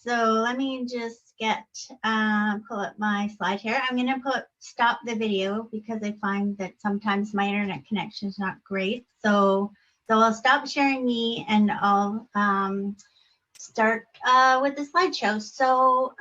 So let me just pull up my slide here. I'm going to stop the video because I find that sometimes my internet connection is not great. So I'll stop sharing me and I'll start with the slideshow. So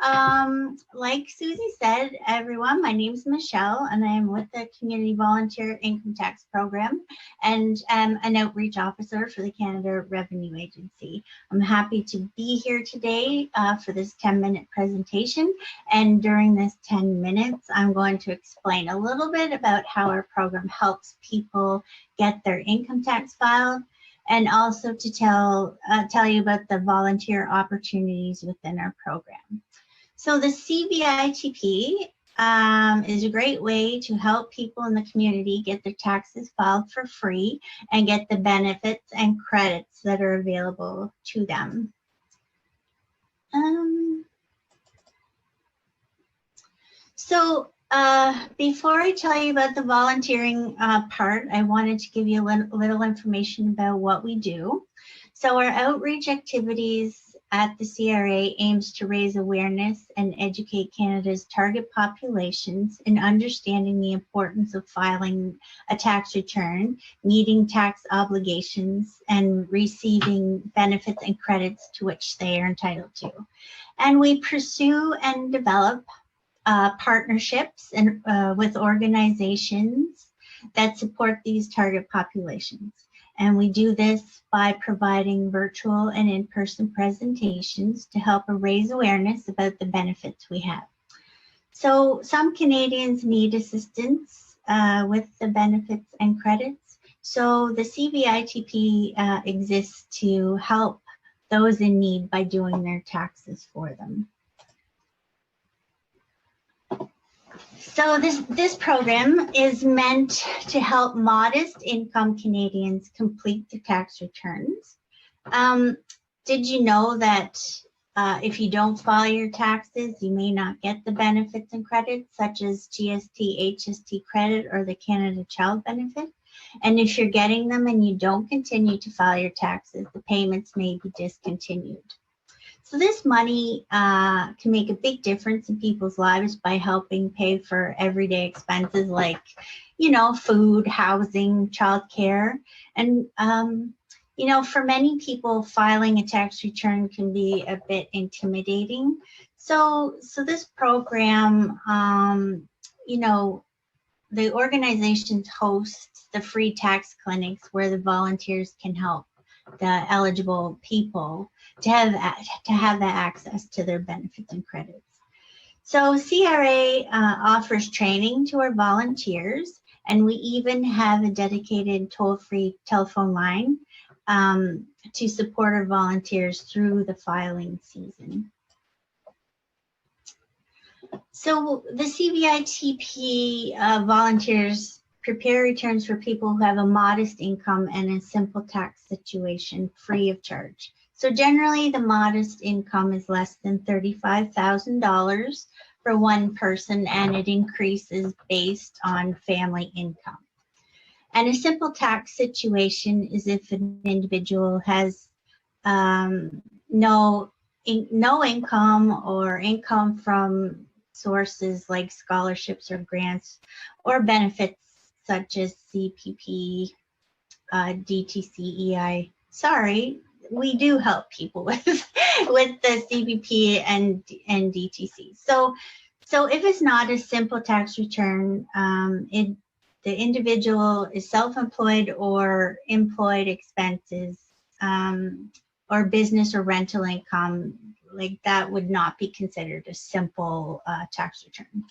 like Susie said, everyone, my name is Michelle and I am with the Community Volunteer Income Tax Program and am an outreach officer for the Canada Revenue Agency. I'm happy to be here today for this 10-minute presentation, and during this 10 minutes I'm going to explain a little bit about how our program helps people get their income tax filed, and also to tell you about the volunteer opportunities within our program. So the CVITP is a great way to help people in the community get their taxes filed for free and get the benefits and credits that are available to them. Before I tell you about the volunteering part, I wanted to give you a little information about what we do. So our outreach activities at the CRA aims to raise awareness and educate Canada's target populations in understanding the importance of filing a tax return, meeting tax obligations, and receiving benefits and credits to which they are entitled to. And we pursue and develop partnerships and with organizations that support these target populations. And we do this by providing virtual and in-person presentations to help raise awareness about the benefits we have. So some Canadians need assistance with the benefits and credits. So the CVITP exists to help those in need by doing their taxes for them. So this program is meant to help modest income Canadians complete their tax returns. Did you know that if you don't file your taxes, you may not get the benefits and credits such as GST, HST credit, or the Canada Child Benefit? And if you're getting them and you don't continue to file your taxes, the payments may be discontinued. So this money can make a big difference in people's lives by helping pay for everyday expenses like, you know, food, housing, childcare. And, you know, for many people, filing a tax return can be a bit intimidating. So this program, you know, the organizations host the free tax clinics where the volunteers can help the eligible people to have that access to their benefits and credits. So CRA offers training to our volunteers, and we even have a dedicated toll-free telephone line to support our volunteers through the filing season. So the CVITP volunteers prepare returns for people who have a modest income and a simple tax situation free of charge. So generally the modest income is less than $35,000 for one person, and it increases based on family income. And a simple tax situation is if an individual has no income or income from sources like scholarships or grants or benefits such as CPP, DTC, Sorry, we do help people with the CPP and DTC. So if it's not a simple tax return, the individual is self-employed or employed expenses, or business or rental income, like that would not be considered a simple tax return.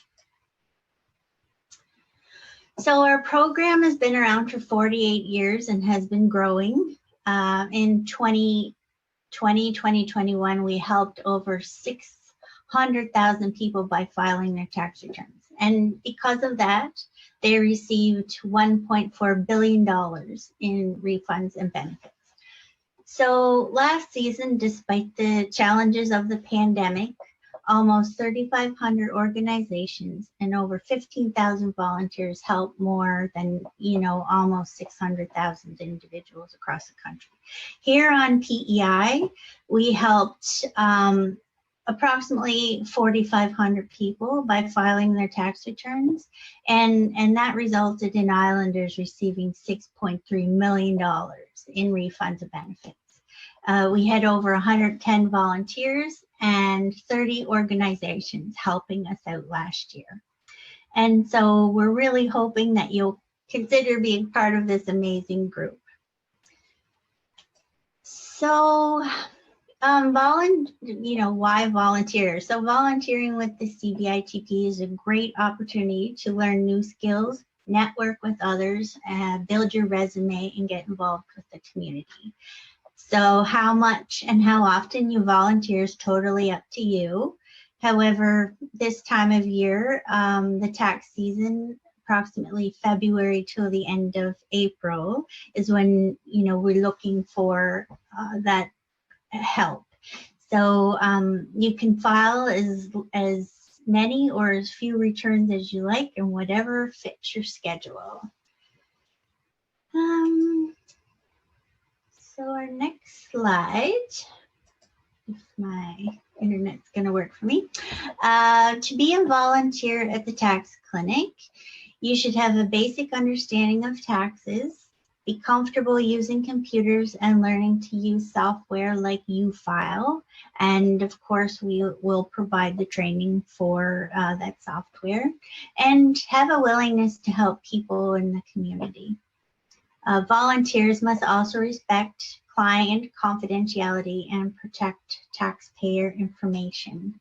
So our program has been around for 48 years and has been growing. In 2021, we helped over 600,000 people by filing their tax returns. And because of that, they received $1.4 billion in refunds and benefits. So last season, despite the challenges of the pandemic, almost 3,500 organizations and over 15,000 volunteers helped more than, you know, almost 600,000 individuals across the country. Here on PEI, we helped approximately 4,500 people by filing their tax returns, and that resulted in islanders receiving $6.3 million in refunds of benefits. We had over 110 volunteers and 30 organizations helping us out last year. And so we're really hoping that you'll consider being part of this amazing group. So, why volunteer? So volunteering with the CBITP is a great opportunity to learn new skills, network with others, build your resume, and get involved with the community. So how much and how often you volunteer is totally up to you. However, this time of year, the tax season, approximately February till the end of April, is when we're looking for that help. So you can file as many or as few returns as you like, and whatever fits your schedule. So our next slide, if my internet's going to work for me. To be a volunteer at the tax clinic, you should have a basic understanding of taxes, be comfortable using computers and learning to use software like UPEI. And of course, we will provide the training for that software, and have a willingness to help people in the community. Volunteers must also respect client confidentiality and protect taxpayer information.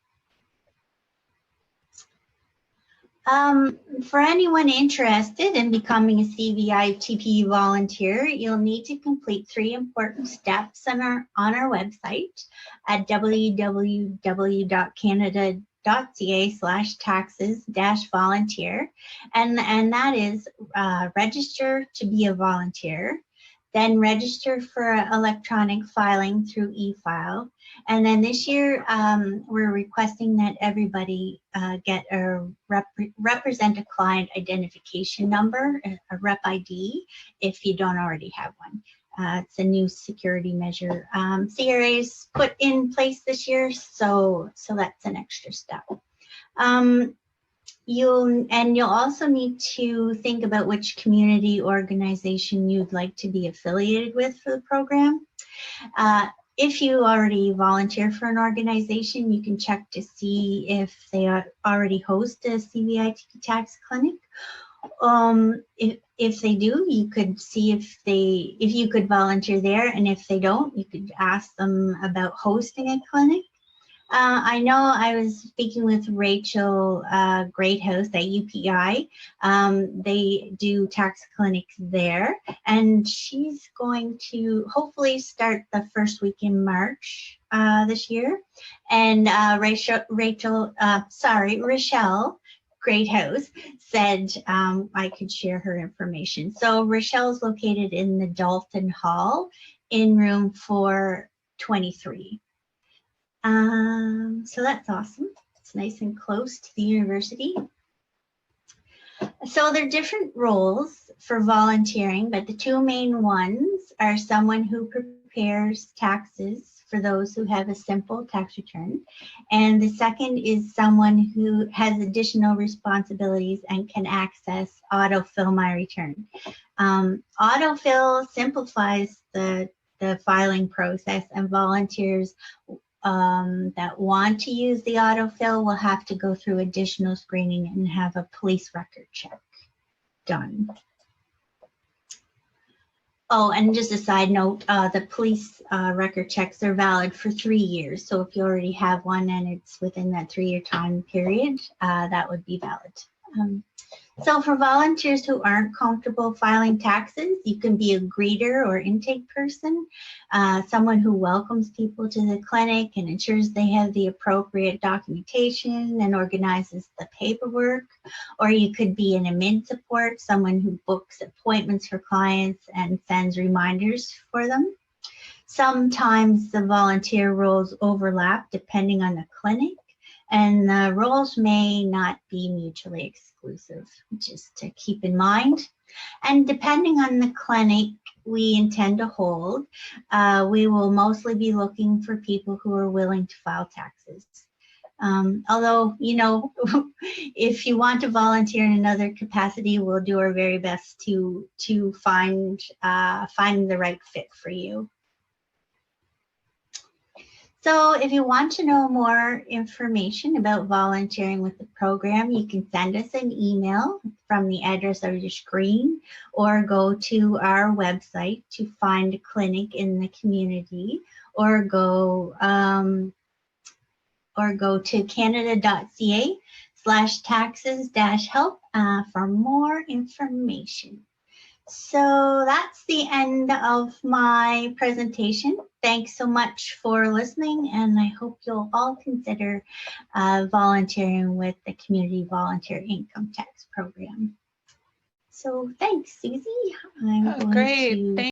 For anyone interested in becoming a CBITP volunteer, you'll need to complete 3 important steps on our website at www.canada.ca/taxes-volunteer, and that is register to be a volunteer, then register for electronic filing through e-file. And then this year, we're requesting that everybody get a represent a client identification number, a rep ID, if you don't already have one. It's a new security measure CRA's put in place this year, so that's an extra step. You'll also need to think about which community organization you'd like to be affiliated with for the program. If you already volunteer for an organization, you can check to see if they already host a CBITP tax clinic. If they do, you could see if you could volunteer there, and if they don't, you could ask them about hosting a clinic. I know I was speaking with Rachel Greathouse at UPEI. They do tax clinics there, and she's going to hopefully start the first week in March this year. And Rochelle Greathouse said I could share her information. So Rochelle's located in the Dalton Hall in room 423. So that's awesome. It's nice and close to the university. So there are different roles for volunteering, but the 2 main ones are someone who prepares taxes for those who have a simple tax return, and the second is someone who has additional responsibilities and can access autofill my return. Autofill simplifies the filing process, and volunteers that want to use the autofill will have to go through additional screening and have a police record check done. Oh, and just a side note, the police record checks are valid for 3 years. So if you already have one and it's within that 3-year time period, that would be valid. So for volunteers who aren't comfortable filing taxes, you can be a greeter or intake person, someone who welcomes people to the clinic and ensures they have the appropriate documentation and organizes the paperwork. Or you could be an admin support, someone who books appointments for clients and sends reminders for them. Sometimes the volunteer roles overlap depending on the clinic, and the roles may not be mutually exclusive, just to keep in mind. And depending on the clinic we intend to hold, we will mostly be looking for people who are willing to file taxes. Although, you know, if you want to volunteer in another capacity, we'll do our very best to find the right fit for you. So if you want to know more information about volunteering with the program, you can send us an email from the address of your screen, or go to our website to find a clinic in the community, or go to canada.ca/taxes-help for more information. So that's the end of my presentation. Thanks so much for listening, and I hope you'll all consider volunteering with the Community Volunteer Income Tax Program. So thanks, Susie. I'm going Great. to